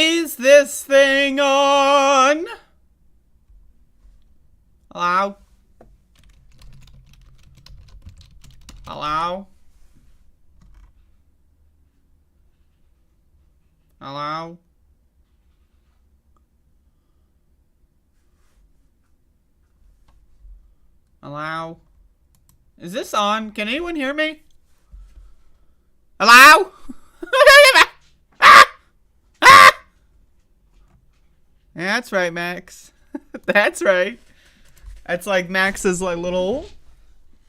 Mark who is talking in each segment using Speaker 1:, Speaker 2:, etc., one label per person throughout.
Speaker 1: Is this thing on? Hello? Hello? Hello? Hello? Is this on? Can anyone hear me? Hello? Yeah, that's right, Max. That's right. That's like Max's like little,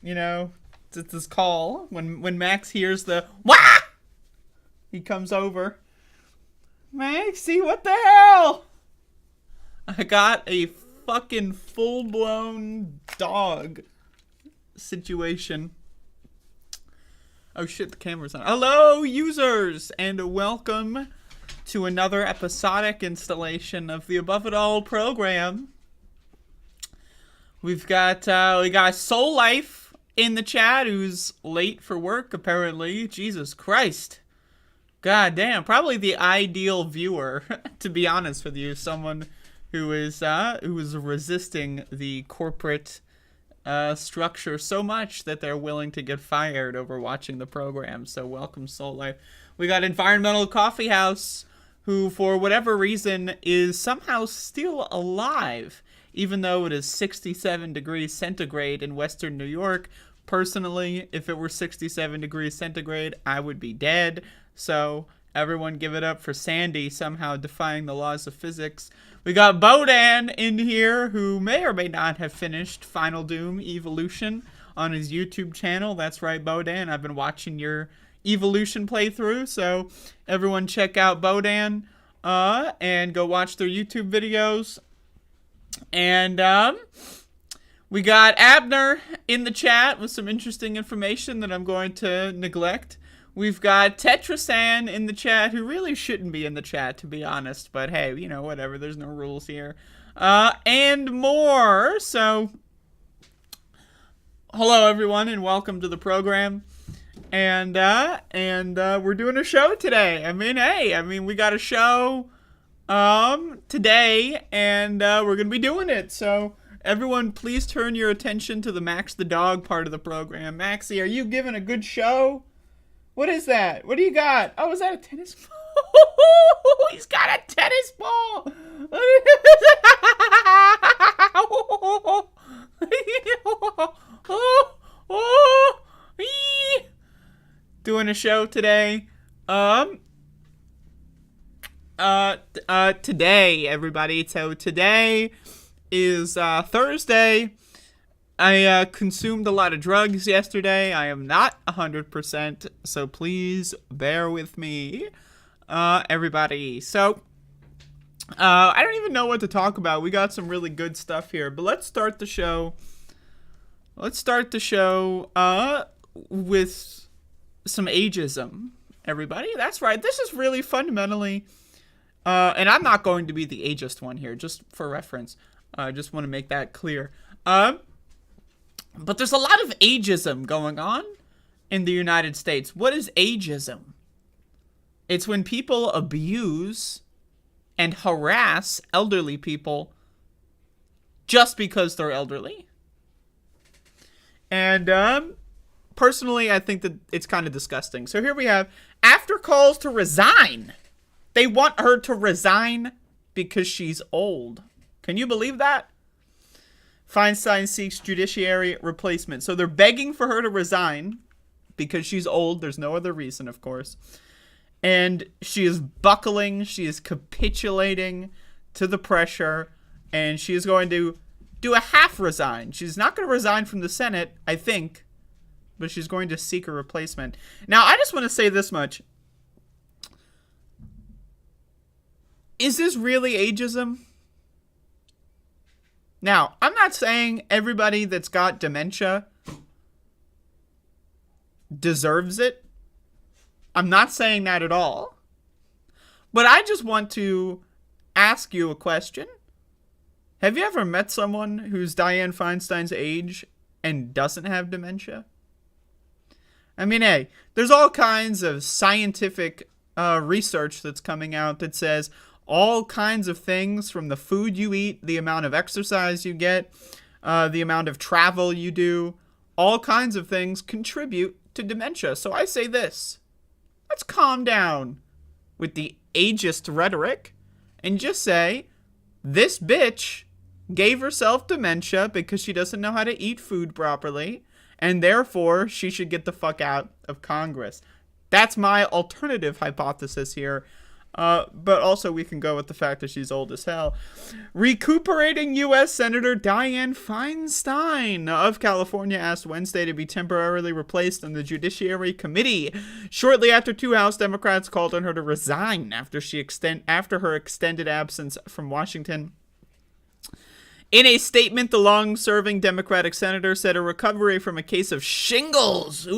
Speaker 1: it's this call. When Max hears the wah, he comes over. Maxie, what the hell? I got a fucking full-blown dog situation. Oh shit, the camera's on. Hello, users, and welcome to another episodic installation of the Above It All program. We got Soul Life in the chat, who's late for work apparently. Jesus Christ. God damn, probably the ideal viewer, to be honest with you. Someone who is resisting the corporate structure so much that they're willing to get fired over watching the program. So welcome, Soul Life. We got Environmental Coffee House, who for whatever reason is somehow still alive, even though it is 67 degrees centigrade in Western New York. Personally, if it were 67 degrees centigrade, I would be dead. So everyone give it up for Sandy, somehow defying the laws of physics. We got Bodan in here, who may or may not have finished Final Doom Evolution on his YouTube channel. That's right, Bodan. I've been watching your Evolution playthrough, so everyone check out Bodan and go watch their YouTube videos. And we got Abner in the chat with some interesting information that I'm going to neglect. We've got Tetrasan in the chat, who really shouldn't be in the chat, to be honest. But hey, whatever. There's no rules here. And more. So, hello everyone, and welcome to the program. And we're doing a show today. We got a show today, and we're gonna be doing it. So everyone, please turn your attention to the Max the Dog part of the program. Maxie, are you giving a good show? What is that? What do you got? Oh, is that a tennis ball? He's got a tennis ball. Doing a show today. Today, everybody. So today is Thursday. I consumed a lot of drugs yesterday. I am not 100%, so please bear with me, everybody. So, I don't even know what to talk about. We got some really good stuff here, but let's start the show. With some ageism, everybody. That's right. This is really fundamentally, and I'm not going to be the ageist one here, just for reference. I just want to make that clear. But there's a lot of ageism going on in the United States. What is ageism? It's when people abuse and harass elderly people just because they're elderly. And personally, I think that it's kind of disgusting. So here we have, after calls to resign. They want her to resign because she's old. Can you believe that? Feinstein seeks judiciary replacement. So they're begging for her to resign because she's old. There's no other reason, of course. And she is buckling. She is capitulating to the pressure. And she is going to do a half resign. She's not going to resign from the Senate, I think. But she's going to seek a replacement. Now, I just want to say this much. Is this really ageism? Now, I'm not saying everybody that's got dementia deserves it. I'm not saying that at all. But I just want to ask you a question. Have you ever met someone who's Dianne Feinstein's age and doesn't have dementia? I mean, hey, there's all kinds of scientific research that's coming out that says all kinds of things, from the food you eat, the amount of exercise you get, the amount of travel you do, all kinds of things contribute to dementia. So I say this, let's calm down with the ageist rhetoric and just say, this bitch gave herself dementia because she doesn't know how to eat food properly, and therefore she should get the fuck out of Congress. That's my alternative hypothesis here. But also we can go with the fact that she's old as hell. Recuperating U.S. Senator Dianne Feinstein of California asked Wednesday to be temporarily replaced in the Judiciary Committee shortly after 2 House Democrats called on her to resign after her extended absence from Washington. In a statement, the long-serving Democratic senator said her recovery from a case of shingles,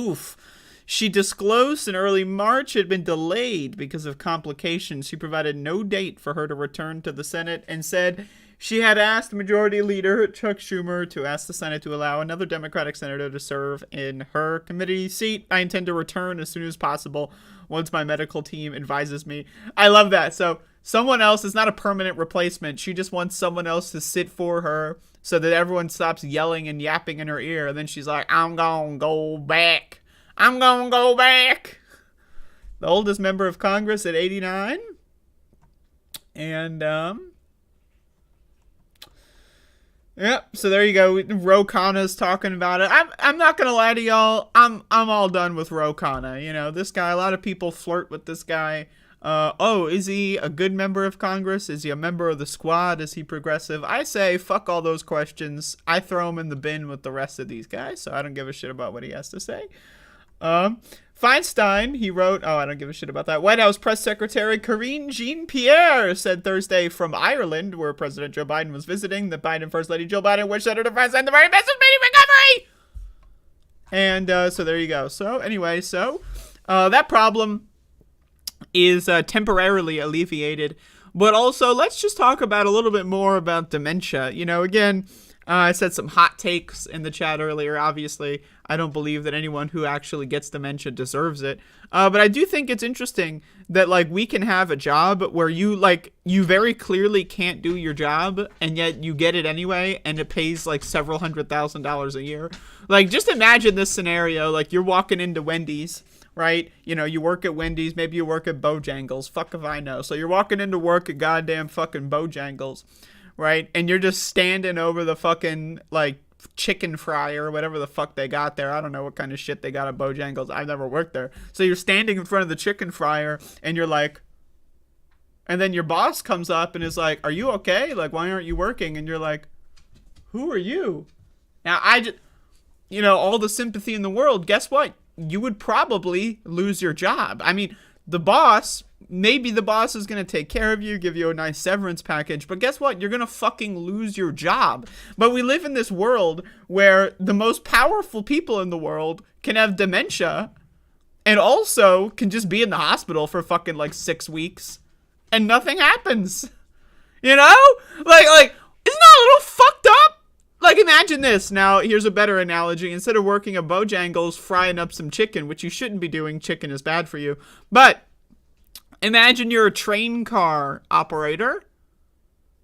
Speaker 1: she disclosed in early March had been delayed because of complications. She provided no date for her to return to the Senate and said she had asked Majority Leader Chuck Schumer to ask the Senate to allow another Democratic senator to serve in her committee seat. I intend to return as soon as possible once my medical team advises me. I love that. So someone else is not a permanent replacement. She just wants someone else to sit for her so that everyone stops yelling and yapping in her ear. And then she's like, I'm gonna go back. I'm gonna go back. The oldest member of Congress at 89. And, yep, so there you go. Ro Khanna's talking about it. I'm not gonna lie to y'all. I'm all done with Ro Khanna. You know, this guy, a lot of people flirt with this guy. Is he a good member of Congress? Is he a member of the squad? Is he progressive? I say, fuck all those questions. I throw him in the bin with the rest of these guys, so I don't give a shit about what he has to say. Feinstein, he wrote, I don't give a shit about that. White House Press Secretary Karine Jean-Pierre said Thursday from Ireland, where President Joe Biden was visiting, that Biden First Lady Jill Biden wished Senator Feinstein the very best of speedy recovery! And, so there you go. So, anyway, that problem is temporarily alleviated. But also, let's just talk about a little bit more about dementia. You know, again, I said some hot takes in the chat earlier. Obviously, I don't believe that anyone who actually gets dementia deserves it. But I do think it's interesting that, like, we can have a job where you very clearly can't do your job, and yet you get it anyway, and it pays, like, several $100,000 a year. Like, just imagine this scenario. Like, you're walking into Wendy's, right? You know, you work at Wendy's, maybe you work at Bojangles. Fuck if I know. So you're walking into work at goddamn fucking Bojangles, right? And you're just standing over the fucking, like, chicken fryer or whatever the fuck they got there. I don't know what kind of shit they got at Bojangles. I've never worked there. So you're standing in front of the chicken fryer and you're like, and then your boss comes up and is like, are you okay? Like, why aren't you working? And you're like, who are you? Now, all the sympathy in the world, guess what? You would probably lose your job. I mean, maybe the boss is going to take care of you, give you a nice severance package, but guess what? You're going to fucking lose your job. But we live in this world where the most powerful people in the world can have dementia and also can just be in the hospital for fucking like 6 weeks and nothing happens. You know? Like, isn't that a little fucked up? Like, imagine this. Now, here's a better analogy. Instead of working at Bojangles, frying up some chicken, which you shouldn't be doing. Chicken is bad for you. But imagine you're a train car operator,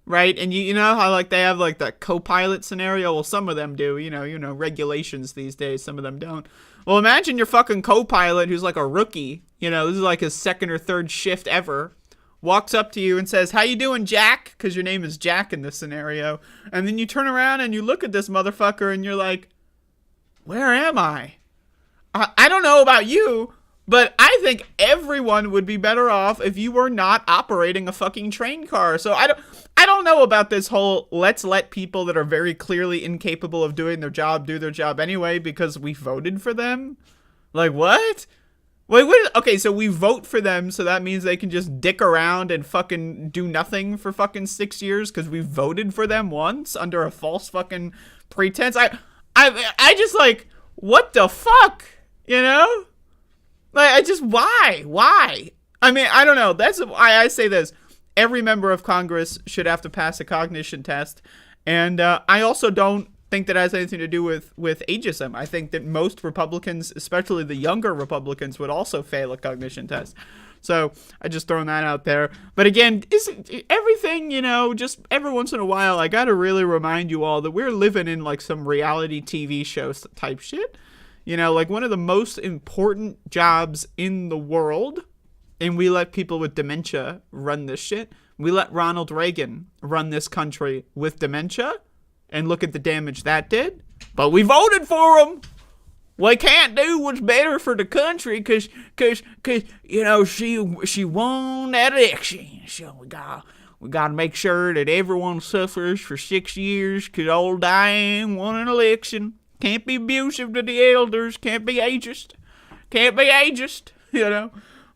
Speaker 1: right? And you know how, like, they have, like, that co-pilot scenario? Well, some of them do. You know, regulations these days. Some of them don't. Well, imagine your fucking co-pilot who's, like, a rookie. You know, this is, like, his second or third shift ever. Walks up to you and says, how you doing, Jack? Because your name is Jack in this scenario. And then you turn around and you look at this motherfucker and you're like, where am I? I don't know about you, but I think everyone would be better off if you were not operating a fucking train car. So I don't know about this whole let's let people that are very clearly incapable of doing their job do their job anyway because we voted for them. Like, what? Wait, okay, so we vote for them, so that means they can just dick around and fucking do nothing for fucking 6 years because we voted for them once under a false fucking pretense. I just, like, what the fuck? You know? Like, why? I mean, I don't know. That's why I say this. Every member of Congress should have to pass a cognition test. And I also don't think that has anything to do with ageism. I think that most Republicans, especially the younger Republicans, would also fail a cognition test. So I just throwing that out there. But again, isn't everything, just every once in a while, I gotta really remind you all that we're living in like some reality TV show type shit. Like one of the most important jobs in the world, and we let people with dementia run this shit. We let Ronald Reagan run this country with dementia, and look at the damage that did. But we voted for him. We can't do what's better for the country because she won that election. So we got to make sure that everyone suffers for 6 years because old Diane won an election. Can't be abusive to the elders. Can't be ageist.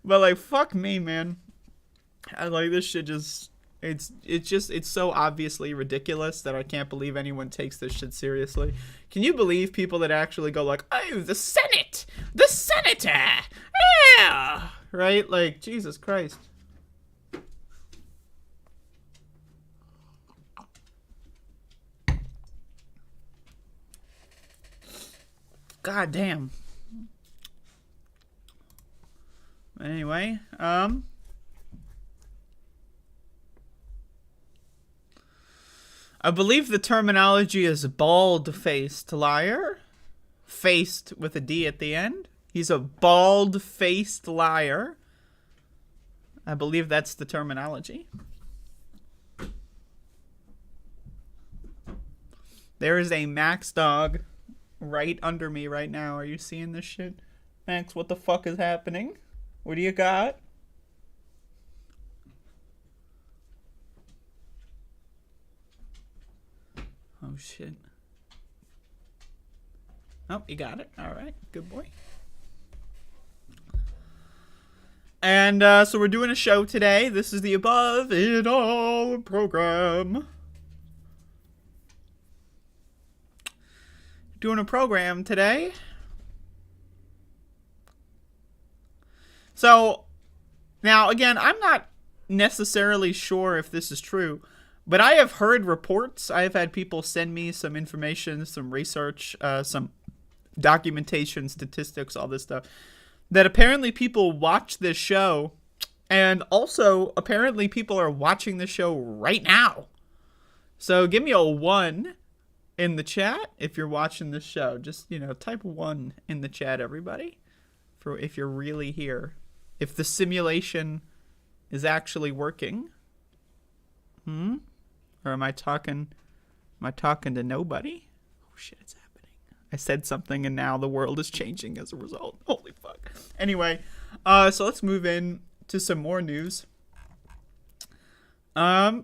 Speaker 1: But like, fuck me, man. I like this shit. It's so obviously ridiculous that I can't believe anyone takes this shit seriously. Can you believe people that actually go like, oh, the senator, yeah, right? Like, Jesus Christ. God damn. Anyway, I believe the terminology is bald-faced liar. Faced with a D at the end. He's a bald-faced liar. I believe that's the terminology. There is a Max dog right under me right now. Are you seeing this shit? Max, what the fuck is happening? What do you got? Oh, shit. Oh, you got it. All right. Good boy. And so we're doing a show today. This is the Above It All program. Doing a program today. So, now, again, I'm not necessarily sure if this is true, but I have heard reports. I have had people send me some information, some research, some documentation, statistics, all this stuff, that apparently people watch this show, and also apparently people are watching the show right now. So give me a 1 in the chat if you're watching this show. Just, type 1 in the chat, everybody, for if you're really here. If the simulation is actually working. Or am I talking to nobody? Oh shit, it's happening. I said something and now the world is changing as a result. Holy fuck. Anyway, so let's move in to some more news. Whoa,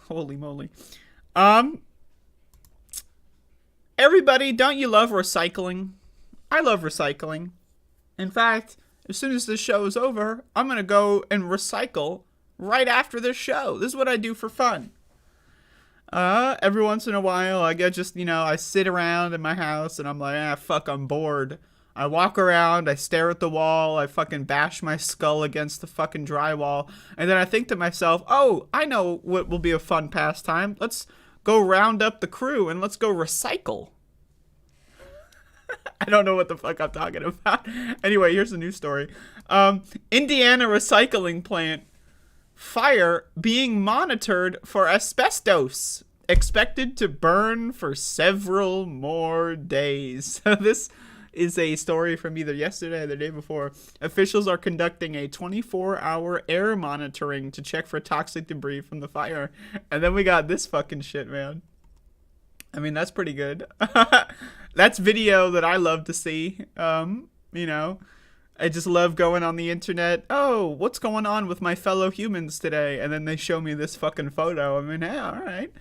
Speaker 1: holy moly. Everybody, don't you love recycling? I love recycling. In fact, as soon as this show is over, I'm going to go and recycle right after this show. This is what I do for fun. Every once in a while, I get just, I sit around in my house and I'm like, fuck, I'm bored. I walk around, I stare at the wall, I fucking bash my skull against the fucking drywall, and then I think to myself, oh, I know what will be a fun pastime. Let's go round up the crew and let's go recycle. I don't know what the fuck I'm talking about. Anyway, here's the news story. Indiana recycling plant fire being monitored for asbestos. Expected to burn for several more days. This is a story from either yesterday or the day before. Officials are conducting a 24-hour air monitoring to check for toxic debris from the fire. And then we got this fucking shit, man. I mean, that's pretty good. That's video that I love to see. I just love going on the internet. Oh, what's going on with my fellow humans today? And then they show me this fucking photo. I mean, yeah, all right.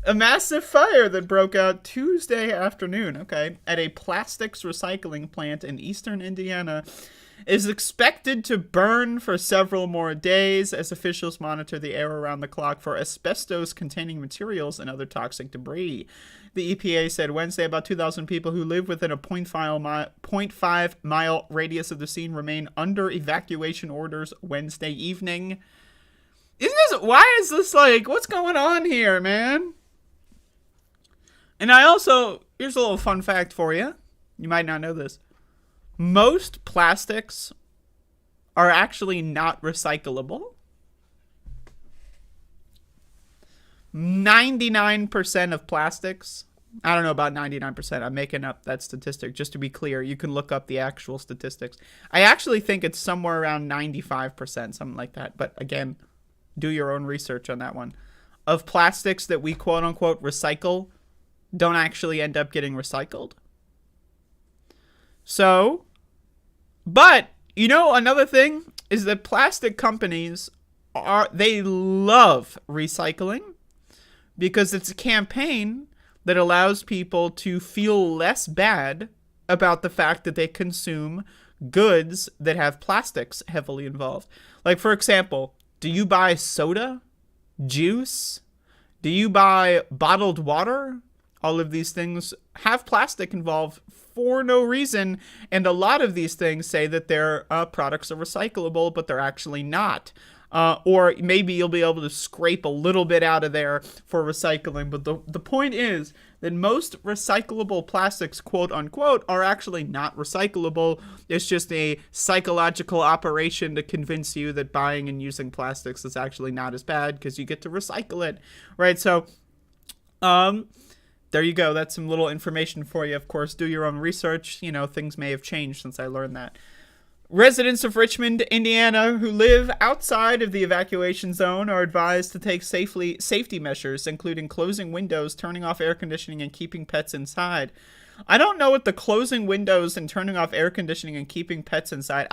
Speaker 1: A massive fire that broke out Tuesday afternoon, okay, at a plastics recycling plant in eastern Indiana is expected to burn for several more days as officials monitor the air around the clock for asbestos-containing materials and other toxic debris. The EPA said Wednesday about 2,000 people who live within a 0.5-mile radius of the scene remain under evacuation orders Wednesday evening. Why is this like, what's going on here, man? And here's a little fun fact for you. You might not know this. Most plastics are actually not recyclable. 99% of plastics, I don't know about 99%, I'm making up that statistic just to be clear. You can look up the actual statistics. I actually think it's somewhere around 95%, something like that. But again, do your own research on that one. Of plastics that we quote unquote recycle don't actually end up getting recycled. So, but you know, another thing is that plastic companies they love recycling because it's a campaign that allows people to feel less bad about the fact that they consume goods that have plastics heavily involved. Like, for example, do you buy soda, juice? Do you buy bottled water? All of these things have plastic involved for no reason, and a lot of these things say that their products are recyclable, but they're actually not. Or maybe you'll be able to scrape a little bit out of there for recycling. But the point is that most recyclable plastics, quote unquote, are actually not recyclable. It's just a psychological operation to convince you that buying and using plastics is actually not as bad because you get to recycle it, right? So, there you go. That's some little information for you. Of course, do your own research. You know, things may have changed since I learned that. Residents of Richmond, Indiana, who live outside of the evacuation zone are advised to take safety measures, including closing windows, turning off air conditioning, and keeping pets inside. I don't know what the closing windows and turning off air conditioning and keeping pets inside.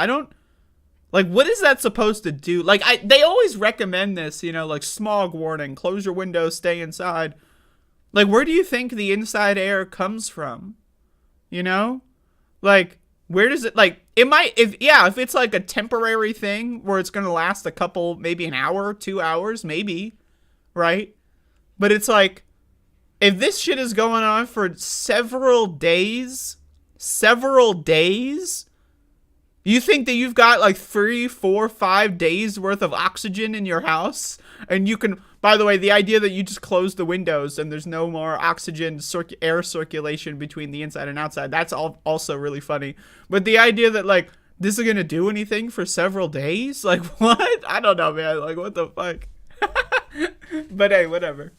Speaker 1: Like, what is that supposed to do? Like, they always recommend this, you know, like smog warning, close your windows, stay inside. Like, where do you think the inside air comes from? You know? Like, where does it, like, it might, if it's like a temporary thing where it's going to last a couple, maybe an hour, 2 hours, maybe, right? But it's like, if this shit is going on for several days, you think that you've got like 3, 4, 5 days worth of oxygen in your house? And you can, by the way, the idea that you just close the windows and there's no more oxygen, air circulation between the inside and outside, that's also really funny. But the idea that, like, this is going to do anything for several days? Like, what? I don't know, man. Like, what the fuck? But hey, whatever.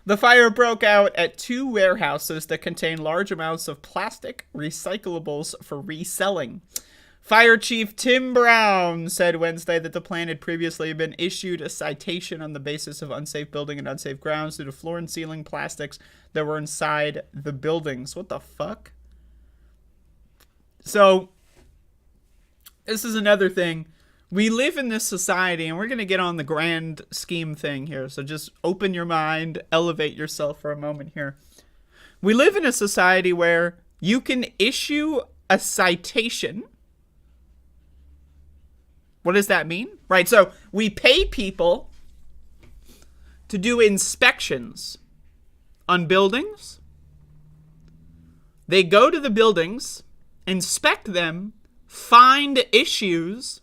Speaker 1: The fire broke out at 2 warehouses that contain large amounts of plastic recyclables for reselling. Fire Chief Tim Brown said Wednesday that the plant had previously been issued a citation on the basis of unsafe building and unsafe grounds due to floor and ceiling plastics that were inside the buildings. What the fuck? So, this is another thing. We live in this society, and we're going to get on the grand scheme thing here. So just open your mind, elevate yourself for a moment here. We live in a society where you can issue a citation. What does that mean? Right, so we pay people to do inspections on buildings. They go to the buildings, inspect them, find issues,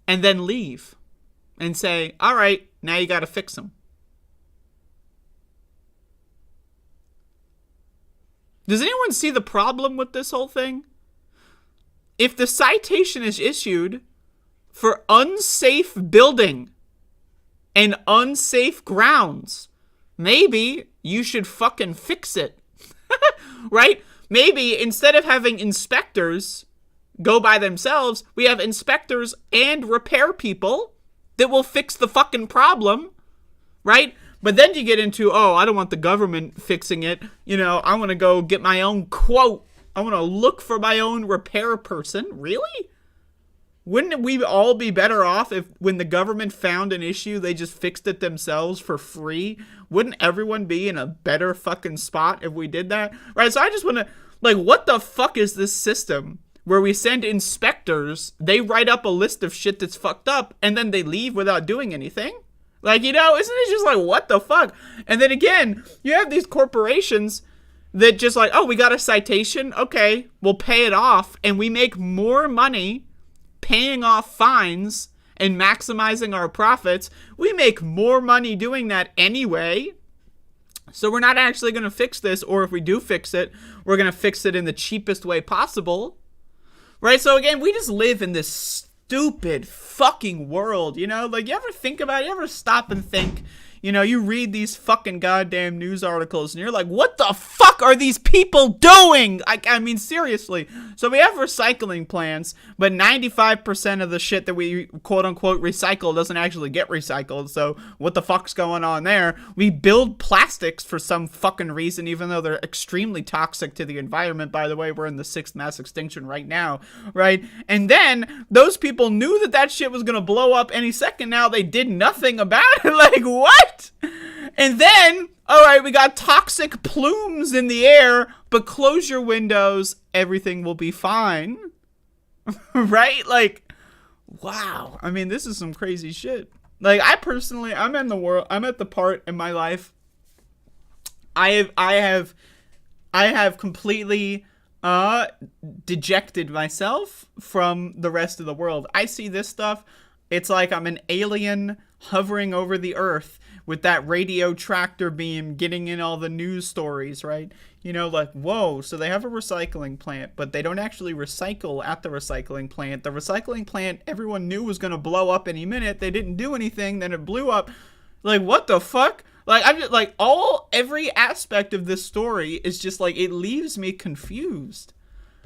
Speaker 1: and then leave and say, all right, now you got to fix them. Does anyone see the problem with this whole thing? If the citation is issued for unsafe building and unsafe grounds, maybe you should fucking fix it. Right? Maybe instead of having inspectors go by themselves, we have inspectors and repair people that will fix the fucking problem, right? But then you get into, oh, I don't want the government fixing it. You know, I want to go get my own quote. I want to look for my own repair person. Really? Wouldn't we all be better off if when the government found an issue, they just fixed it themselves for free? Wouldn't everyone be in a better fucking spot if we did that? Right? So I just want to, like, what the fuck is this system where we send inspectors, they write up a list of shit that's fucked up, and then they leave without doing anything? Like, you know, isn't it just like, what the fuck? And then again, you have these corporations that just like, oh, we got a citation? Okay, we'll pay it off, and we make more money paying off fines and maximizing our profits. We make more money doing that anyway. So we're not actually going to fix this, or if we do fix it, we're going to fix it in the cheapest way possible. Right? So again, we just live in this stupid fucking world, you know? Like, you ever think about it? You ever stop and think? You know, you read these fucking goddamn news articles and you're like, what the fuck are these people doing? I mean, seriously. So we have recycling plants, but 95% of the shit that we quote unquote recycle doesn't actually get recycled. So what the fuck's going on there? We build plastics for some fucking reason, even though they're extremely toxic to the environment. By the way, we're in the 6th mass extinction right now, right? And then those people knew that that shit was gonna blow up any second now. They did nothing about it. Like, what? And then, all right, we got toxic plumes in the air, but close your windows, everything will be fine. Right? Like, wow. I mean, this is some crazy shit. Like, I personally, I'm at the part in my life I have completely dejected myself from the rest of the world. I see this stuff, it's like I'm an alien hovering over the earth with that radio tractor beam getting in all the news stories, right? You know, like, whoa, so they have a recycling plant, but they don't actually recycle at the recycling plant. The recycling plant everyone knew was going to blow up any minute. They didn't do anything, then it blew up. Like, what the fuck? Like, I'm just, like, every aspect of this story is just, like, it leaves me confused.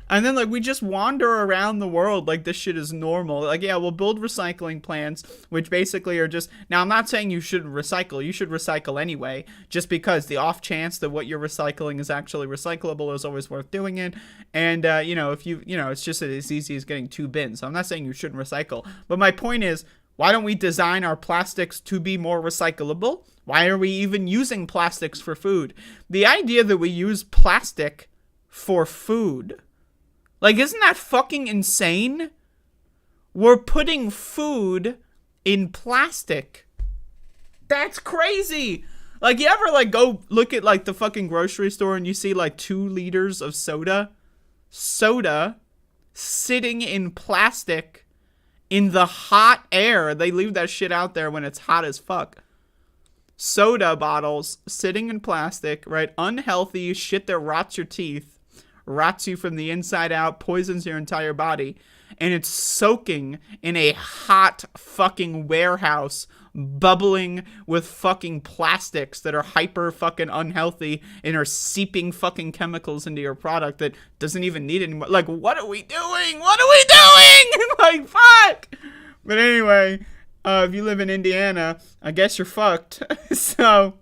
Speaker 1: And then, like, we just wander around the world like this shit is normal. Like, yeah, we'll build recycling plants, which basically are just... Now, I'm not saying you shouldn't recycle. You should recycle anyway, just because the off chance that what you're recycling is actually recyclable is always worth doing it. And, you know, if you know, it's just as easy as getting 2 bins. So I'm not saying you shouldn't recycle. But my point is, why don't we design our plastics to be more recyclable? Why are we even using plastics for food? The idea that we use plastic for food... Like, isn't that fucking insane? We're putting food in plastic. That's crazy. Like, you ever, like, go look at, like, the fucking grocery store and you see, like, 2 liters of soda? Soda sitting in plastic in the hot air. They leave that shit out there when it's hot as fuck. Soda bottles sitting in plastic, right? Unhealthy shit that rots your teeth. Rots you from the inside out, poisons your entire body, and it's soaking in a hot fucking warehouse, bubbling with fucking plastics that are hyper fucking unhealthy and are seeping fucking chemicals into your product that doesn't even need anymore. Like, what are we doing? What are we doing? Like, fuck! But anyway, if you live in Indiana, I guess you're fucked. So...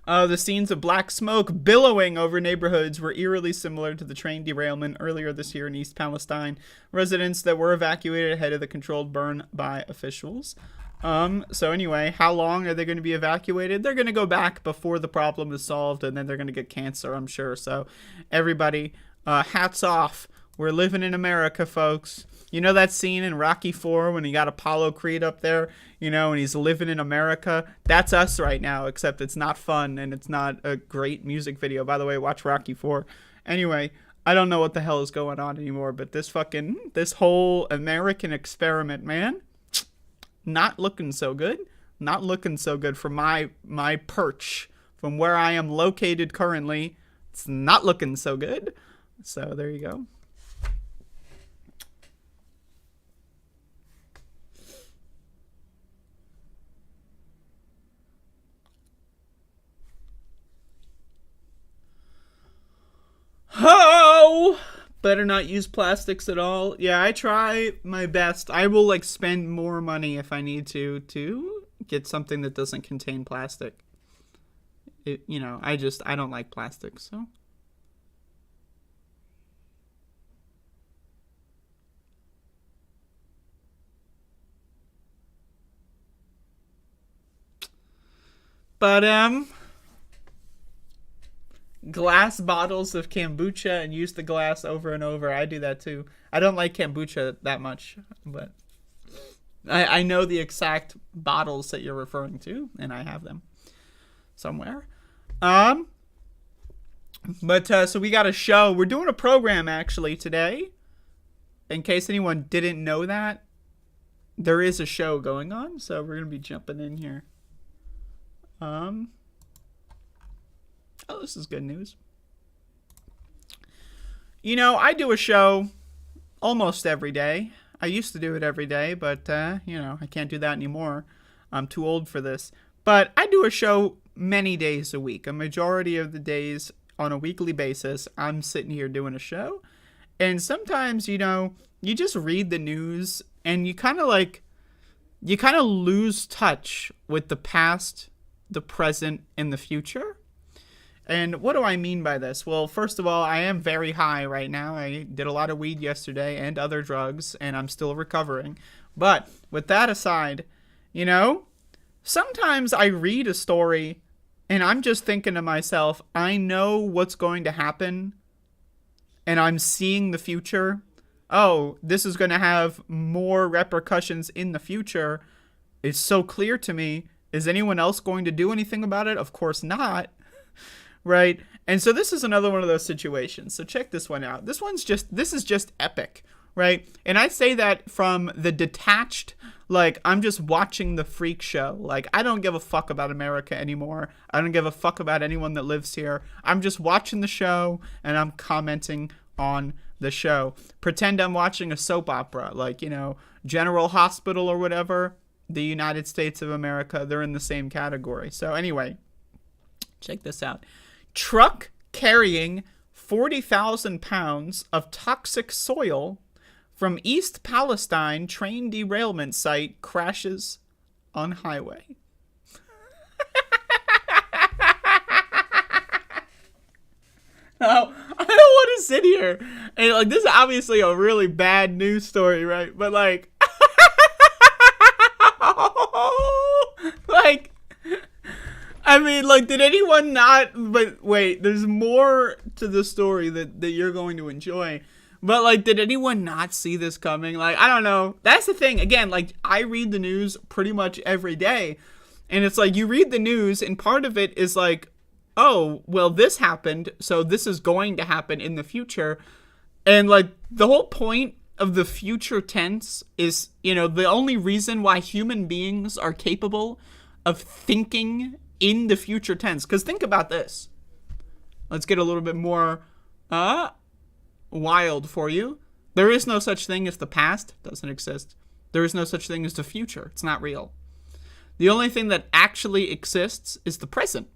Speaker 1: the scenes of black smoke billowing over neighborhoods were eerily similar to the train derailment earlier this year in East Palestine. Residents that were evacuated ahead of the controlled burn by officials. So anyway, how long are they going to be evacuated? They're going to go back before the problem is solved, and then they're going to get cancer, I'm sure. So everybody, hats off. We're living in America, folks. You know that scene in Rocky IV when he got Apollo Creed up there, you know, and he's living in America? That's us right now, except it's not fun and it's not a great music video. By the way, watch Rocky IV. Anyway, I don't know what the hell is going on anymore, but this whole American experiment, man, not looking so good. Not looking so good for my perch from where I am located currently. It's not looking so good. So there you go. Oh, better not use plastics at all. Yeah, I try my best. I will, like, spend more money if I need to get something that doesn't contain plastic. You know, I don't like plastic, so. But, glass bottles of kombucha and use the glass over and over. I do that too. I don't like kombucha that much, but I know the exact bottles that you're referring to, and I have them somewhere. But so we got a show. We're doing a program actually today. In case anyone didn't know that, there is a show going on, so we're gonna be jumping in here. Oh, this is good news. You know, I do a show almost every day. I used to do it every day, but, I can't do that anymore. I'm too old for this. But I do a show many days a week. A majority of the days on a weekly basis, I'm sitting here doing a show. And sometimes, you just read the news and you kind of lose touch with the past, the present, and the future. And what do I mean by this? Well, first of all, I am very high right now. I did a lot of weed yesterday and other drugs, and I'm still recovering. But with that aside, sometimes I read a story and I'm just thinking to myself, I know what's going to happen and I'm seeing the future. Oh, this is going to have more repercussions in the future. It's so clear to me. Is anyone else going to do anything about it? Of course not. Right? And so this is another one of those situations. So check this one out. This is just epic, right? And I say that from the detached, I'm just watching the freak show. I don't give a fuck about America anymore. I don't give a fuck about anyone that lives here. I'm just watching the show and I'm commenting on the show. Pretend I'm watching a soap opera, General Hospital or whatever. The United States of America, they're in the same category. So anyway, check this out. Truck carrying 40,000 pounds of toxic soil from East Palestine train derailment site crashes on highway. Now, I don't want to sit here and this is obviously a really bad news story, right? But did anyone not? But wait, there's more to the story that you're going to enjoy. But did anyone not see this coming? I don't know. That's the thing. Again, I read the news pretty much every day. And it's you read the news and part of it is oh, well, this happened, so this is going to happen in the future. And the whole point of the future tense is, the only reason why human beings are capable of thinking in the future tense. Because think about this. Let's get a little bit more wild for you. There is no such thing as the past. It doesn't exist. There is no such thing as the future. It's not real. The only thing that actually exists is the present.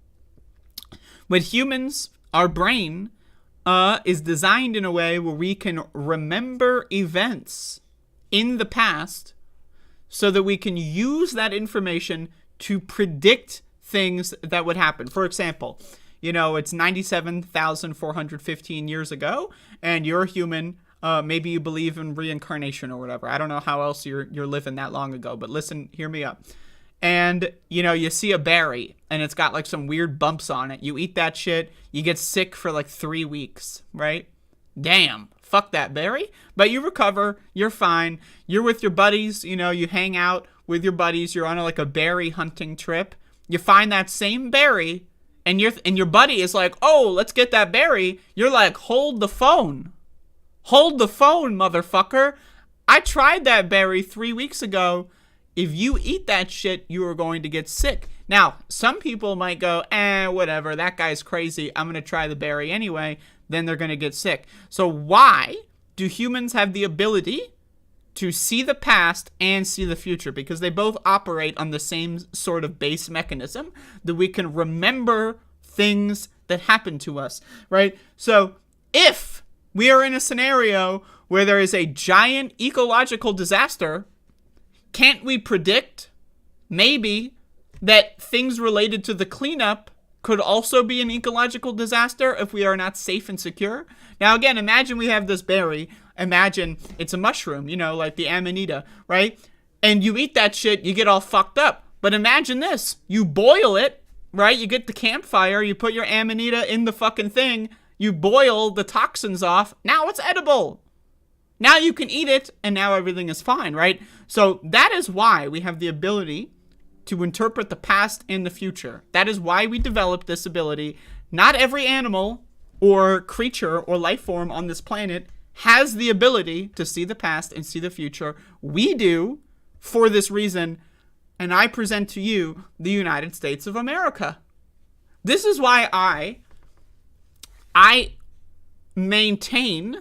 Speaker 1: With humans, our brain is designed in a way where we can remember events in the past so that we can use that information to predict things that would happen. For example, it's 97,415 years ago, and you're a human. Maybe you believe in reincarnation or whatever. I don't know how else you're living that long ago, but listen, hear me up. And, you see a berry, and it's got, some weird bumps on it. You eat that shit, you get sick for, 3 weeks, right? Damn, fuck that berry. But you recover, you're fine. You're with your buddies, you hang out with your buddies. You're on, a berry hunting trip. You find that same berry, and your buddy is oh, let's get that berry. You're hold the phone. Hold the phone, motherfucker. I tried that berry 3 weeks ago. If you eat that shit, you are going to get sick. Now, some people might go, whatever, that guy's crazy. I'm going to try the berry anyway. Then they're going to get sick. So why do humans have the ability to see the past and see the future? Because they both operate on the same sort of base mechanism that we can remember things that happen to us, right? So if we are in a scenario where there is a giant ecological disaster, can't we predict, maybe, that things related to the cleanup could also be an ecological disaster if we are not safe and secure? Now, again, imagine we have this berry. Imagine it's a mushroom, like the amanita, right? And you eat that shit, you get all fucked up. But imagine this. You boil it, right? You get the campfire, you put your amanita in the fucking thing, you boil the toxins off. Now it's edible. Now you can eat it, and now everything is fine, right? So that is why we have the ability to interpret the past and the future. That is why we developed this ability. Not every animal or creature or life form on this planet has the ability to see the past and see the future. We do for this reason, and I present to you the United States of America. This is why I maintain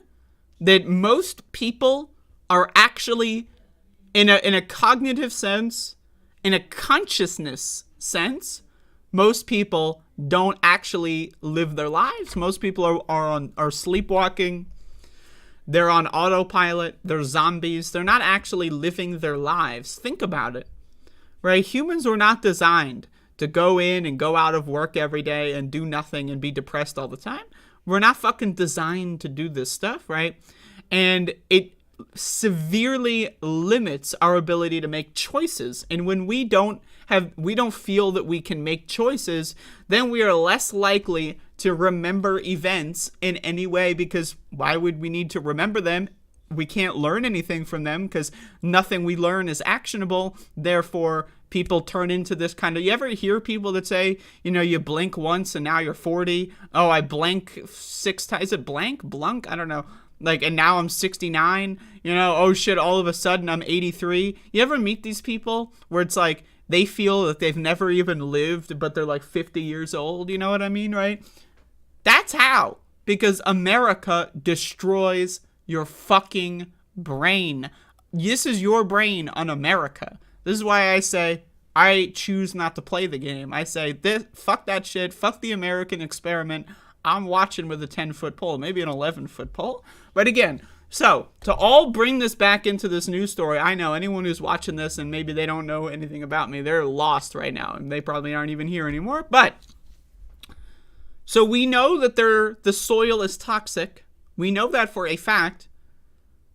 Speaker 1: that most people are actually, in a cognitive sense, in a consciousness sense, most people don't actually live their lives. Most people are sleepwalking. They're on autopilot. They're zombies. They're not actually living their lives. Think about it, right? Humans were not designed to go in and go out of work every day and do nothing and be depressed all the time. We're not fucking designed to do this stuff, right? And it severely limits our ability to make choices. And when we don't feel that we can make choices, then we are less likely to remember events in any way, because why would we need to remember them? We can't learn anything from them because nothing we learn is actionable. Therefore, people turn into this kind of, you ever hear people that say, you blink once and now you're 40. Oh, I blank 6 times. Is it blunk? I don't know. And now I'm 69. Oh shit, all of a sudden I'm 83. You ever meet these people where it's like they feel that they've never even lived, but they're 50 years old? You know what I mean, right? That's how. Because America destroys your fucking brain. This is your brain on America. This is why I say I choose not to play the game. I say, fuck that shit. Fuck the American experiment. I'm watching with a 10-foot pole, maybe an 11-foot pole. But again, so to all bring this back into this news story, I know anyone who's watching this and maybe they don't know anything about me, they're lost right now and they probably aren't even here anymore. But so we know that the soil is toxic. We know that for a fact.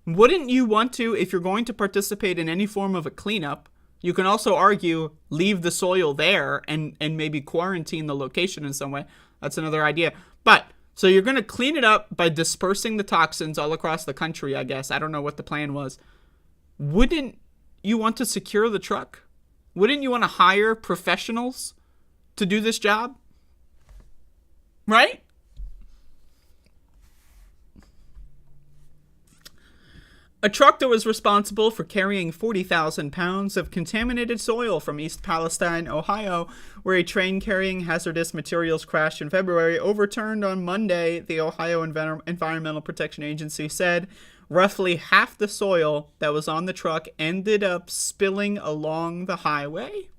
Speaker 1: Wouldn't you want to, if you're going to participate in any form of a cleanup, you can also argue leave the soil there and maybe quarantine the location in some way. That's another idea. But so you're going to clean it up by dispersing the toxins all across the country, I guess. I don't know what the plan was. Wouldn't you want to secure the truck? Wouldn't you want to hire professionals to do this job? Right? A truck that was responsible for carrying 40,000 pounds of contaminated soil from East Palestine, Ohio, where a train carrying hazardous materials crashed in February, overturned on Monday, the Ohio Environmental Protection Agency said. Roughly half the soil that was on the truck ended up spilling along the highway.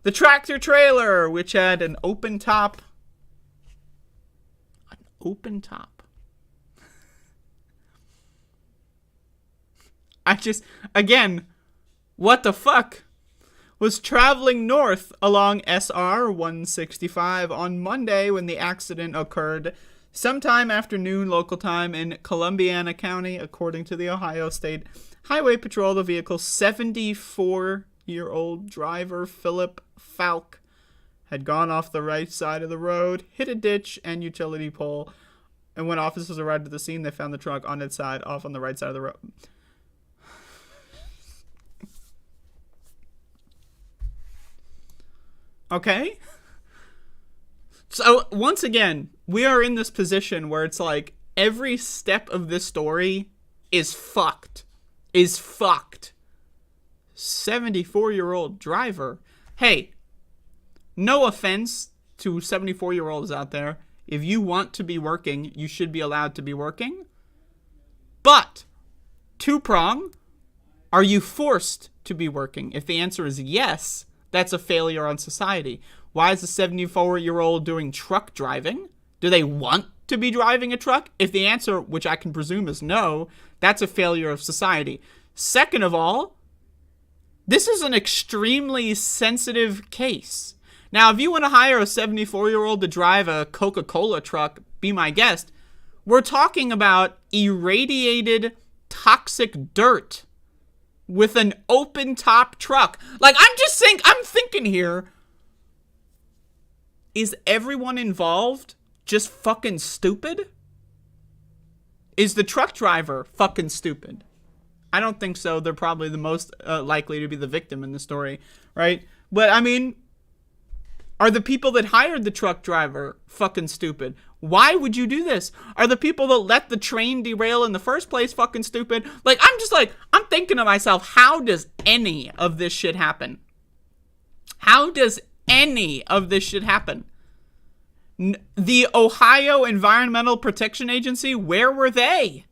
Speaker 1: The tractor trailer, which had an open top. Again, what the fuck? Was traveling north along SR 165 on Monday when the accident occurred sometime after noon local time in Columbiana County, according to the Ohio State Highway Patrol. The vehicle's 74-year-old driver, Philip Falk, had gone off the right side of the road, hit a ditch and utility pole, and when officers arrived at the scene, they found the truck on its side, off on the right side of the road. Okay? So, once again, we are in this position where it's like, every step of this story is fucked. 74-year-old driver. Hey, no offense to 74-year-olds out there. If you want to be working, you should be allowed to be working. But, two-prong, are you forced to be working? If the answer is yes, that's a failure on society. Why is a 74-year-old doing truck driving? Do they want to be driving a truck? If the answer, which I can presume is no, that's a failure of society. Second of all, this is an extremely sensitive case. Now, if you want to hire a 74-year-old to drive a Coca-Cola truck, be my guest. We're talking about irradiated toxic dirt with an open top truck. Like, I'm thinking here, is everyone involved just fucking stupid? Is the truck driver fucking stupid? I don't think so. They're probably the most likely to be the victim in the story, right? But, I mean, are the people that hired the truck driver fucking stupid? Why would you do this? Are the people that let the train derail in the first place fucking stupid? I'm thinking to myself, how does any of this shit happen? How does any of this should happen. The Ohio Environmental Protection Agency, where were they?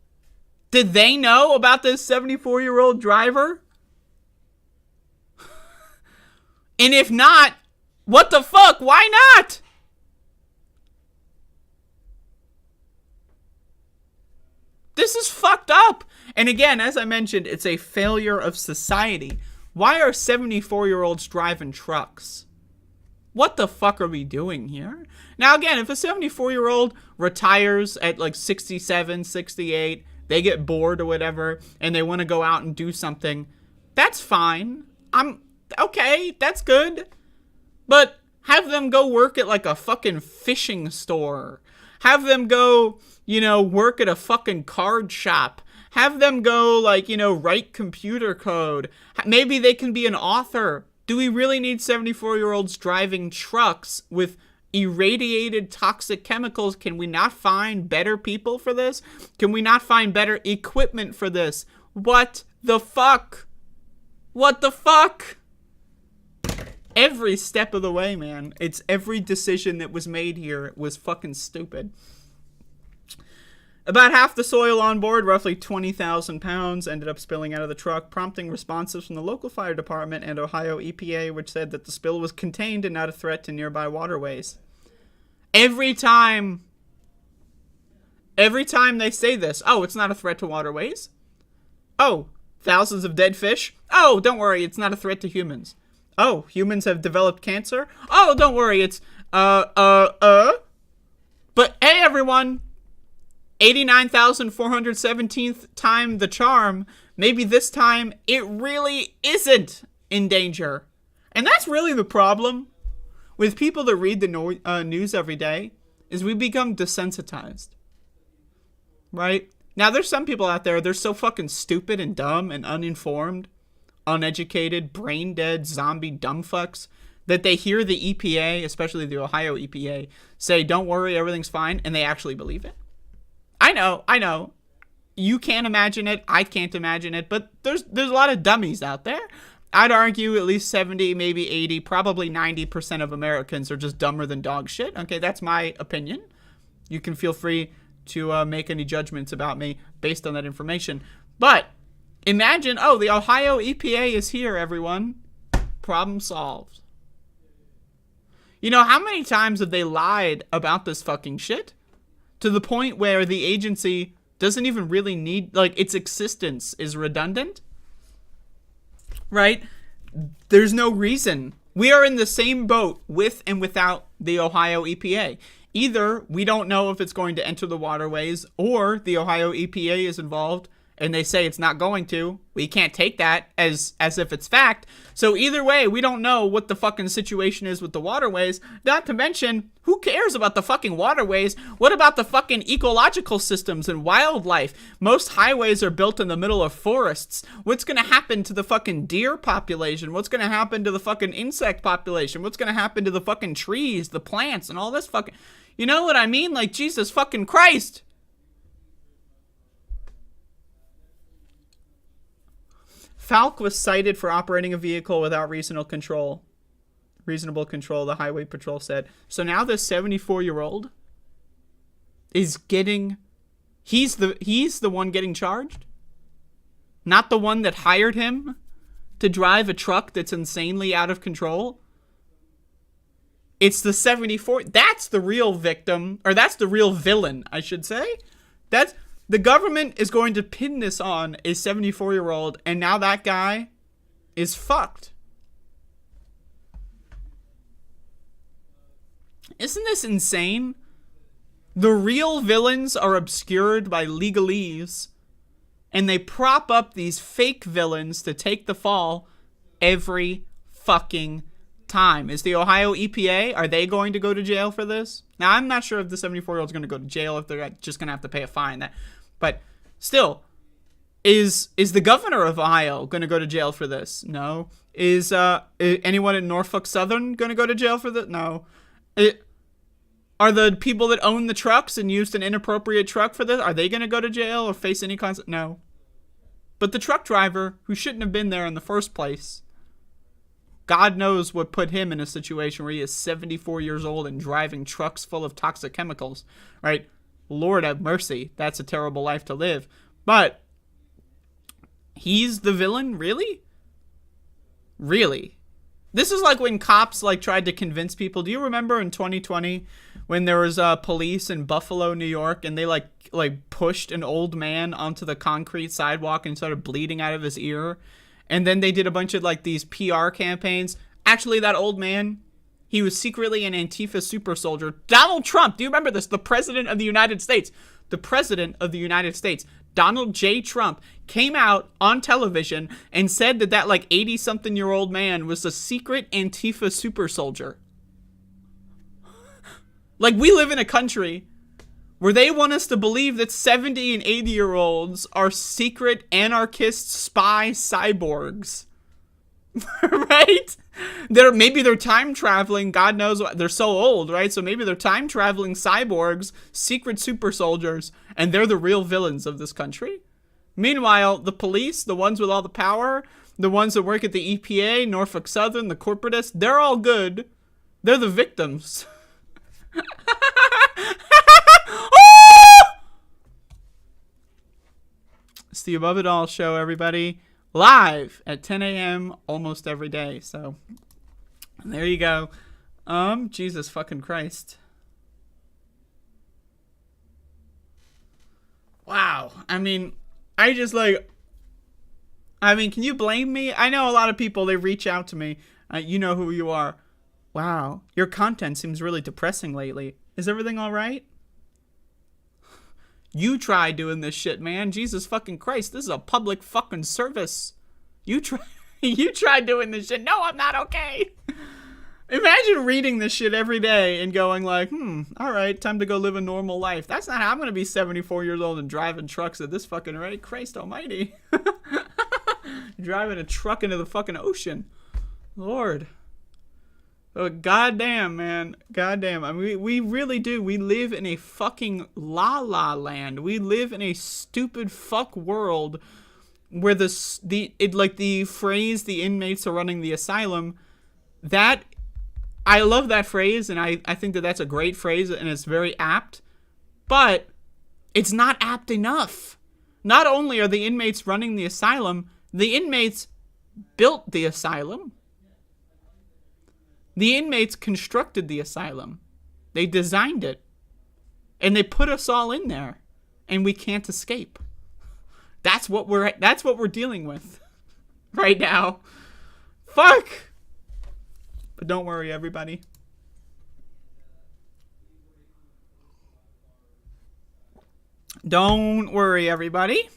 Speaker 1: Did they know about this 74-year-old driver? And if not, what the fuck? Why not? This is fucked up. And again, as I mentioned, it's a failure of society. Why are 74-year-olds driving trucks? What the fuck are we doing here? Now, again, if a 74-year-old retires at like 67, 68, they get bored or whatever, and they want to go out and do something, that's fine. Okay, that's good. But have them go work at like a fucking fishing store. Have them go, work at a fucking card shop. Have them go, like, write computer code. Maybe they can be an author. Do we really need 74-year-olds driving trucks with irradiated toxic chemicals? Can we not find better people for this? Can we not find better equipment for this? What the fuck? What the fuck? Every step of the way, man. It's every decision that was made here was fucking stupid. About half the soil on board, roughly 20,000 pounds, ended up spilling out of the truck, prompting responses from the local fire department and Ohio EPA, which said that the spill was contained and not a threat to nearby waterways. Every time they say this, oh, it's not a threat to waterways. Oh, thousands of dead fish. Oh, don't worry, it's not a threat to humans. Oh, humans have developed cancer. Oh, don't worry, it's, But hey, everyone, 89,417th time the charm. Maybe this time it really isn't in danger. And that's really the problem with people that read the news every day, is we become desensitized. Right? Now, there's some people out there, they're so fucking stupid and dumb and uninformed, uneducated, brain-dead, zombie dumb fucks, that they hear the EPA, especially the Ohio EPA, say, don't worry, everything's fine, and they actually believe it. I know. You can't imagine it. I can't imagine it. But there's a lot of dummies out there. I'd argue at least 70, maybe 80, probably 90% of Americans are just dumber than dog shit. Okay, that's my opinion. You can feel free to make any judgments about me based on that information. But imagine, oh, the Ohio EPA is here, everyone. Problem solved. How many times have they lied about this fucking shit? To the point where the agency doesn't even really need, like, its existence is redundant. Right? There's no reason. We are in the same boat with and without the Ohio EPA. Either we don't know if it's going to enter the waterways, or the Ohio EPA is involved and they say it's not going to. We can't take that as if it's fact. So either way, we don't know what the fucking situation is with the waterways. Not to mention, who cares about the fucking waterways? What about the fucking ecological systems and wildlife? Most highways are built in the middle of forests. What's gonna happen to the fucking deer population? What's gonna happen to the fucking insect population? What's gonna happen to the fucking trees, the plants, and all this fucking... You know what I mean? Like, Jesus fucking Christ! Falk was cited for operating a vehicle without reasonable control, the highway patrol said. So now this 74-year-old is getting... He's the one getting charged? Not the one that hired him to drive a truck that's insanely out of control? It's the 74... That's the real victim, or that's the real villain, I should say. That's... The government is going to pin this on a 74-year-old, and now that guy is fucked. Isn't this insane? The real villains are obscured by legalese, and they prop up these fake villains to take the fall every fucking time. Is the Ohio EPA, are they going to go to jail for this? Now, I'm not sure if the 74-year-old's going to go to jail, if they're just going to have to pay a fine. But still, is the governor of Ohio going to go to jail for this? No. Is anyone in Norfolk Southern going to go to jail for this? No. Are the people that own the trucks and used an inappropriate truck for this, are they going to go to jail or face any consequence? No. But the truck driver, who shouldn't have been there in the first place, God knows what put him in a situation where he is 74 years old and driving trucks full of toxic chemicals, right? Lord have mercy. That's a terrible life to live. But he's the villain? Really? Really? This is like when cops like tried to convince people. Do you remember in 2020 when there was police in Buffalo, New York, and they like pushed an old man onto the concrete sidewalk and started bleeding out of his ear? And then they did a bunch of like these PR campaigns. Actually, that old man, he was secretly an Antifa super soldier. Donald Trump, do you remember this? The president of the United States. The president of the United States, Donald J. Trump, came out on television and said that that like 80-something-year-old man was a secret Antifa super soldier. Like, we live in a country where they want us to believe that 70 and 80-year-olds are secret anarchist spy cyborgs. Right? Maybe they're time traveling. God knows what. They're so old, right? So maybe they're time traveling cyborgs, secret super soldiers, and they're the real villains of this country. Meanwhile, the police, the ones with all the power, the ones that work at the EPA, Norfolk Southern, the corporatists, they're all good. They're the victims. It's the Above It All show, everybody. Live at 10 a.m. almost every day. So, there you go. Jesus fucking Christ. Wow. I mean, can you blame me? I know a lot of people, they reach out to me. You know who you are. Wow, your content seems really depressing lately. Is everything all right? You try doing this shit, man. Jesus fucking Christ, this is a public fucking service. You try doing this shit. No, I'm not okay. Imagine reading this shit every day and going like, all right, time to go live a normal life. That's not how I'm going to be 74 years old and driving trucks at this fucking rate. Christ almighty. Driving a truck into the fucking ocean. Lord. Oh, goddamn, man. Goddamn. I mean, we really do. We live in a fucking la-la land. We live in a stupid fuck world where the phrase, the inmates are running the asylum, that, I love that phrase, and I think that that's a great phrase, and it's very apt, but it's not apt enough. Not only are the inmates running the asylum, the inmates built the asylum. The inmates constructed the asylum. They designed it. And they put us all in there. And we can't escape. That's what we're dealing with right now. Fuck! But don't worry, everybody. Don't worry, everybody.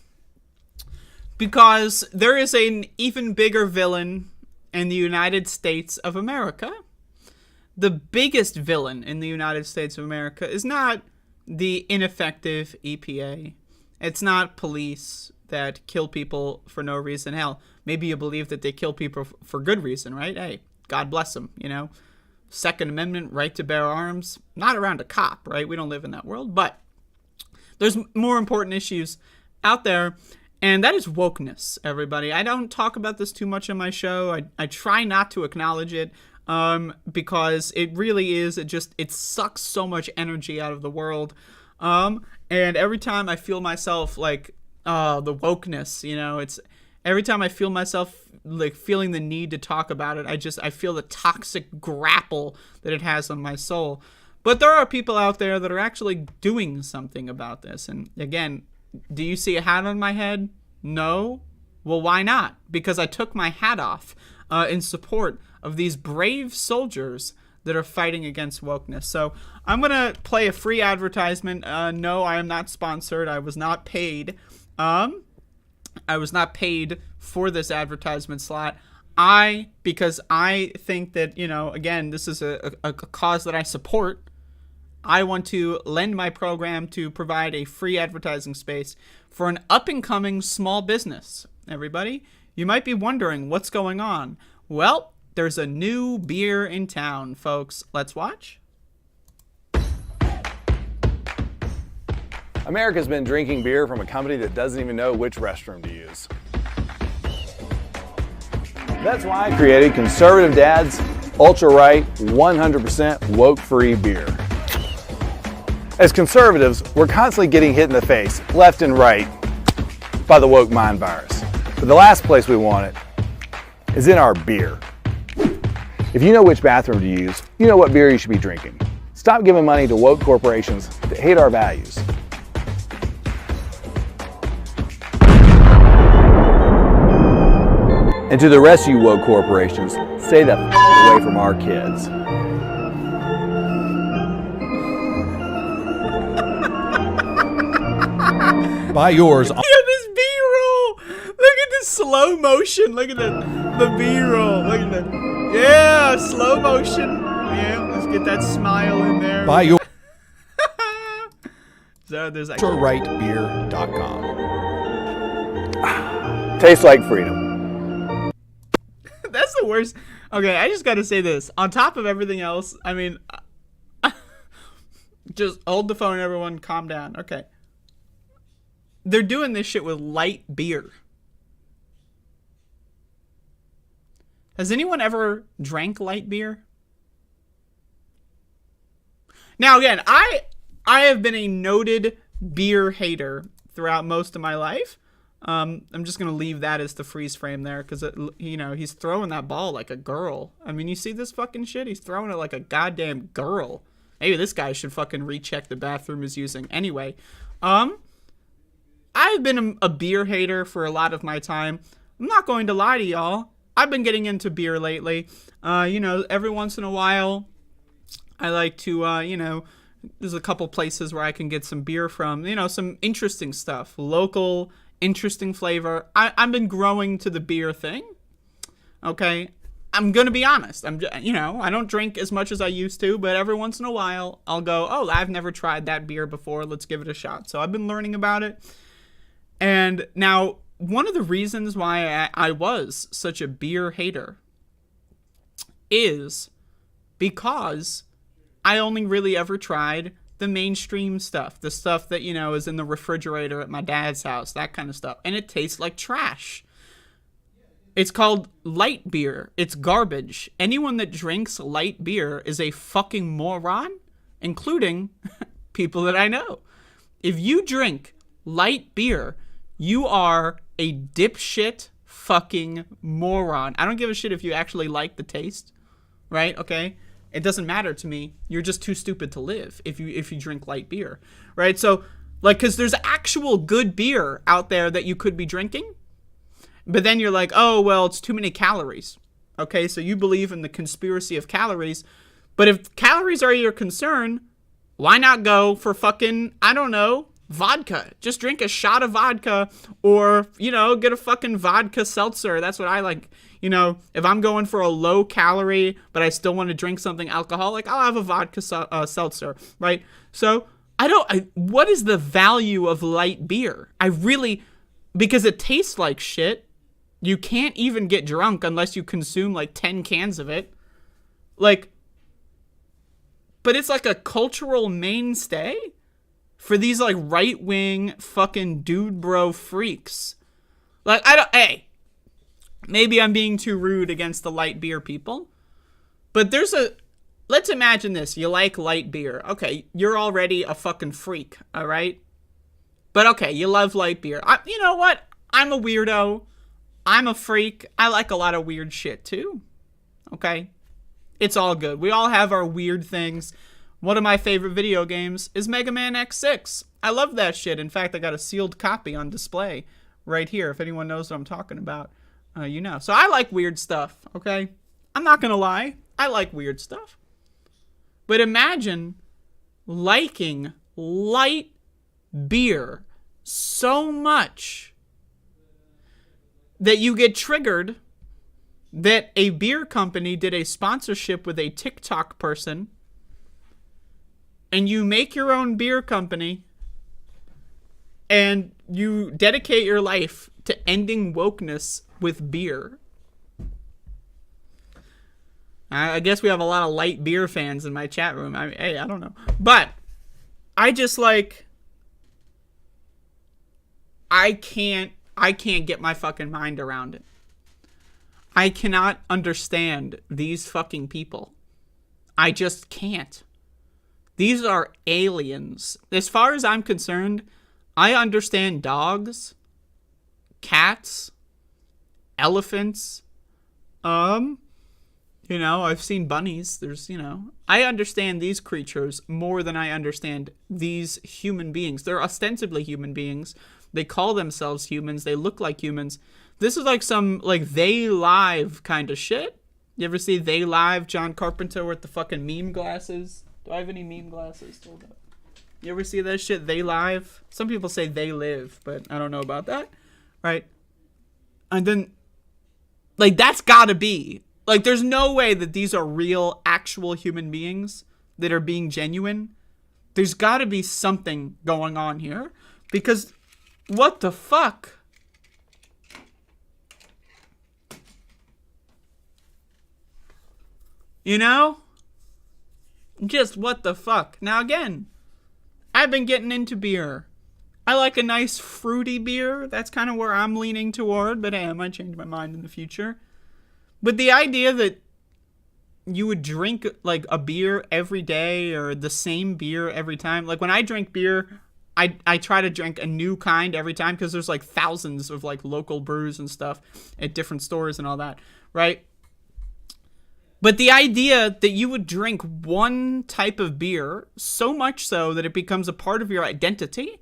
Speaker 1: Because there is an even bigger villain in the United States of America. The biggest villain in the United States of America is not the ineffective EPA. It's not police that kill people for no reason. Hell, maybe you believe that they kill people for good reason, right? Hey, God bless them, you know? Second Amendment, right to bear arms. Not around a cop, right? We don't live in that world. But there's more important issues out there, and that is wokeness, everybody. I don't talk about this too much on my show. I try not to acknowledge it. Because it really is, it sucks so much energy out of the world. And every time I feel myself like, the wokeness, you know, every time I feel myself like feeling the need to talk about it, I feel the toxic grapple that it has on my soul. But there are people out there that are actually doing something about this. And again, do you see a hat on my head? No? Well, why not? Because I took my hat off in support of these brave soldiers that are fighting against wokeness. So I'm going to play a free advertisement. No, I am not sponsored. I was not paid. I was not paid for this advertisement slot. Because I think that, you know, again, this is a cause that I support. I want to lend my program to provide a free advertising space for an up-and-coming small business. Everybody, you might be wondering what's going on. Well, there's a new beer in town, folks. Let's watch.
Speaker 2: America's been drinking beer from a company that doesn't even know which restroom to use. That's why I created Conservative Dad's ultra-right, 100% woke-free beer. As conservatives, we're constantly getting hit in the face, left and right, by the woke mind virus. But the last place we want it is in our beer. If you know which bathroom to use, you know what beer you should be drinking. Stop giving money to woke corporations that hate our values. And to the rest of you woke corporations, stay the f away from our kids.
Speaker 3: Buy yours.
Speaker 1: Look at this B-roll. Look at this slow motion. Look at the B-roll. Look at that. Yeah, slow motion. Yeah, let's get that smile in there.
Speaker 3: Buy your
Speaker 1: So there's like
Speaker 3: rightbeer.com.
Speaker 2: Tastes like freedom.
Speaker 1: That's the worst. Okay, I just gotta say this. On top of everything else, I mean, just hold the phone, everyone. Calm down. Okay. They're doing this shit with light beer. Has anyone ever drank light beer? Now, again, I have been a noted beer hater throughout most of my life. I'm just going to leave that as the freeze frame there because, you know, he's throwing that ball like a girl. I mean, you see this fucking shit? He's throwing it like a goddamn girl. Maybe this guy should fucking recheck the bathroom he's using. Anyway, I've been a beer hater for a lot of my time. I'm not going to lie to y'all. I've been getting into beer lately. You know, every once in a while, I like to, you know, there's a couple places where I can get some beer from, you know, some interesting stuff. Local, interesting flavor. I've been growing to the beer thing. Okay. I'm going to be honest. You know, I don't drink as much as I used to, but every once in a while I'll go, oh, I've never tried that beer before. Let's give it a shot. So I've been learning about it. And now one of the reasons why I was such a beer hater is because I only really ever tried the mainstream stuff, the stuff that, you know, is in the refrigerator at my dad's house, that kind of stuff. And it tastes like trash. It's called light beer. It's garbage. Anyone that drinks light beer is a fucking moron, including people that I know. If you drink light beer, you are a dipshit fucking moron. I don't give a shit if you actually like the taste, right? Okay? It doesn't matter to me. You're just too stupid to live if you drink light beer, right? So, like, because there's actual good beer out there that you could be drinking, but then you're like, oh, well, it's too many calories. Okay, so you believe in the conspiracy of calories, but if calories are your concern, why not go for fucking, I don't know, vodka? Just drink a shot of vodka, or, you know, get a fucking vodka seltzer. That's what I like. You know, if I'm going for a low calorie, but I still want to drink something alcoholic, I'll have a vodka seltzer, right? So what is the value of light beer? Because it tastes like shit. You can't even get drunk unless you consume like 10 cans of it. Like, but it's like a cultural mainstay for these like right-wing fucking dude bro freaks. Like, hey, maybe I'm being too rude against the light beer people, but let's imagine this. You like light beer. Okay, you're already a fucking freak, all right? But okay, you love light beer. You know what? I'm a weirdo. I'm a freak. I like a lot of weird shit too. Okay? It's all good. We all have our weird things. One of my favorite video games is Mega Man X6. I love that shit. In fact, I got a sealed copy on display right here. If anyone knows what I'm talking about, you know. So I like weird stuff, okay? I'm not gonna lie. I like weird stuff. But imagine liking light beer so much that you get triggered that a beer company did a sponsorship with a TikTok person, and you make your own beer company and you dedicate your life to ending wokeness with beer. I guess we have a lot of light beer fans in my chat room. Hey, I don't know. But I just like, I can't get my fucking mind around it. I cannot understand these fucking people. I just can't. These are aliens. As far as I'm concerned, I understand dogs, cats, elephants, I've seen bunnies. I understand these creatures more than I understand these human beings. They're ostensibly human beings. They call themselves humans. They look like humans. This is like some, They Live kind of shit. You ever see They Live, John Carpenter with the fucking meme glasses? Do I have any meme glasses? Hold up. You ever see that shit, They Live? Some people say They Live, but I don't know about that. Right? And then, that's gotta be. There's no way that these are real, actual human beings that are being genuine. There's gotta be something going on here. Because, what the fuck? Just what the fuck? Now again, I've been getting into beer. I like a nice fruity beer. That's kind of where I'm leaning toward, but hey, I might change my mind in the future. But the idea that you would drink a beer every day or the same beer every time. When I drink beer, I try to drink a new kind every time because there's thousands of local brews and stuff at different stores and all that, right? But the idea that you would drink one type of beer so much so that it becomes a part of your identity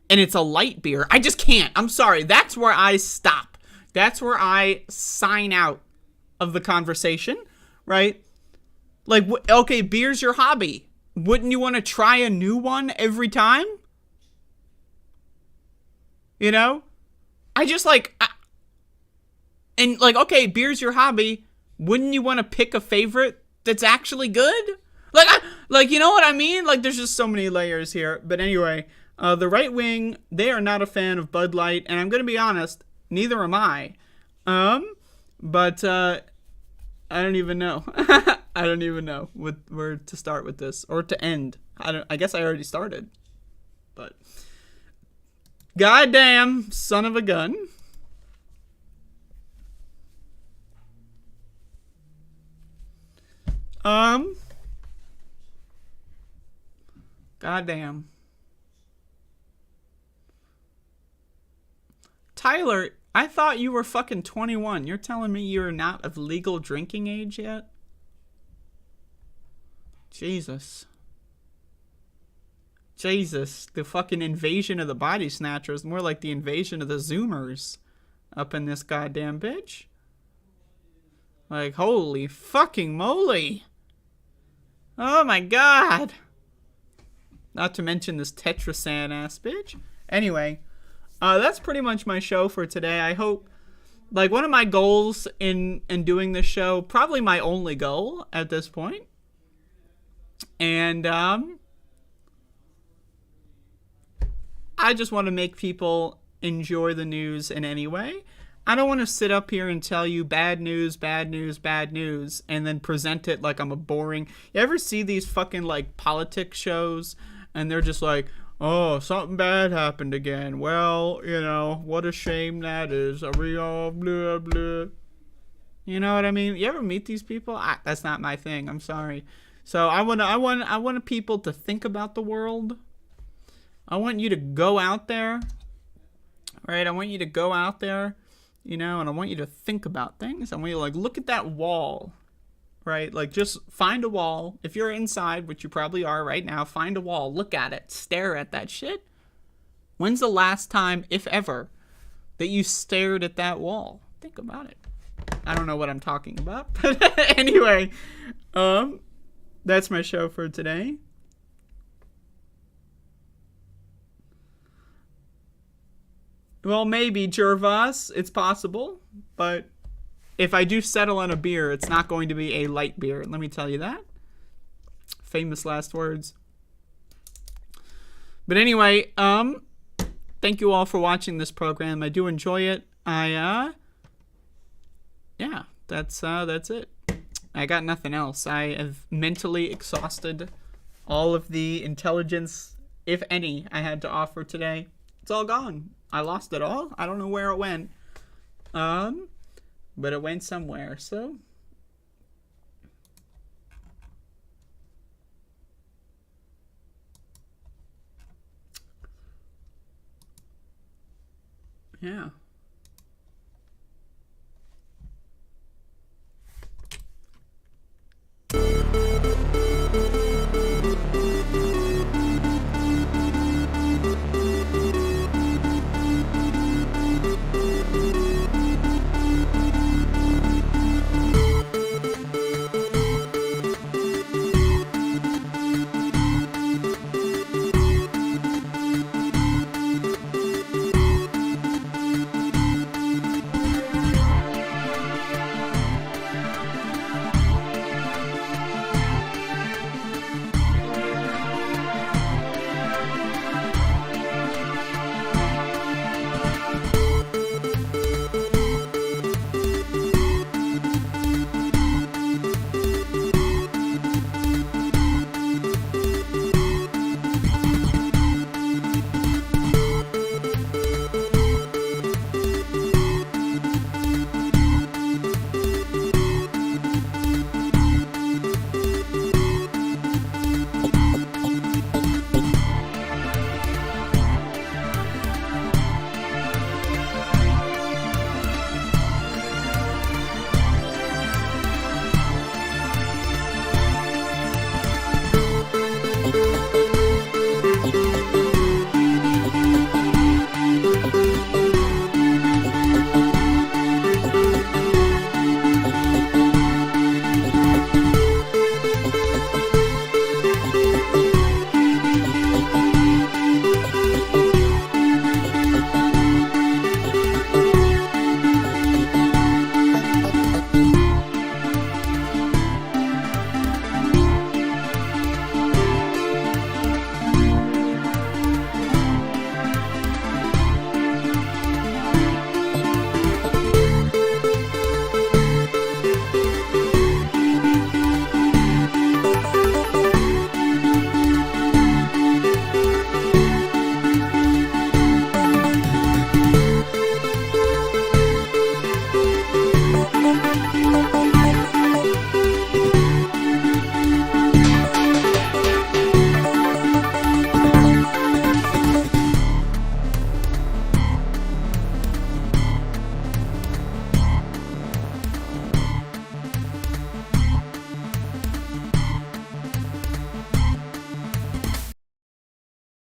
Speaker 1: and it's a light beer, I just can't. I'm sorry. That's where I stop. That's where I sign out of the conversation, right? Okay, beer's your hobby. Wouldn't you want to try a new one every time? I just okay, beer's your hobby. Wouldn't you want to pick a favorite that's actually good? You know what I mean? There's just so many layers here. But anyway, the right wing, they are not a fan of Bud Light, and I'm going to be honest, neither am I. But I don't even know. I don't even know where to start with this or to end. I guess I already started. But goddamn son of a gun. Goddamn. Tyler, I thought you were fucking 21. You're telling me you're not of legal drinking age yet? Jesus. The fucking invasion of the body snatchers. More like the invasion of the Zoomers up in this goddamn bitch. Holy fucking moly. Oh my god. Not to mention this Tetrasan ass bitch. Anyway, that's pretty much my show for today. I hope, one of my goals in doing this show, probably my only goal at this point. And, I just want to make people enjoy the news in any way. I don't want to sit up here and tell you bad news, and then present it like I'm a boring... You ever see these fucking, politics shows, and they're just oh, something bad happened again. Well, what a shame that is. Are we all blah, blah. You know what I mean? You ever meet these people? That's not my thing. I'm sorry. So I want people to think about the world. I want you to go out there, right? I want you to go out there, and I want you to think about things. I want you to look at that wall, right? Just find a wall. If you're inside, which you probably are right now, find a wall, look at it, stare at that shit. When's the last time, if ever, that you stared at that wall? Think about it. I don't know what I'm talking about, but anyway, that's my show for today. Well, maybe, Gervas. It's possible. But if I do settle on a beer, it's not going to be a light beer. Let me tell you that. Famous last words. But anyway, thank you all for watching this program. I do enjoy it. Yeah, that's it. I got nothing else. I have mentally exhausted all of the intelligence, if any, I had to offer today. It's all gone. I lost it all. I don't know where it went. but it went somewhere, so. Yeah.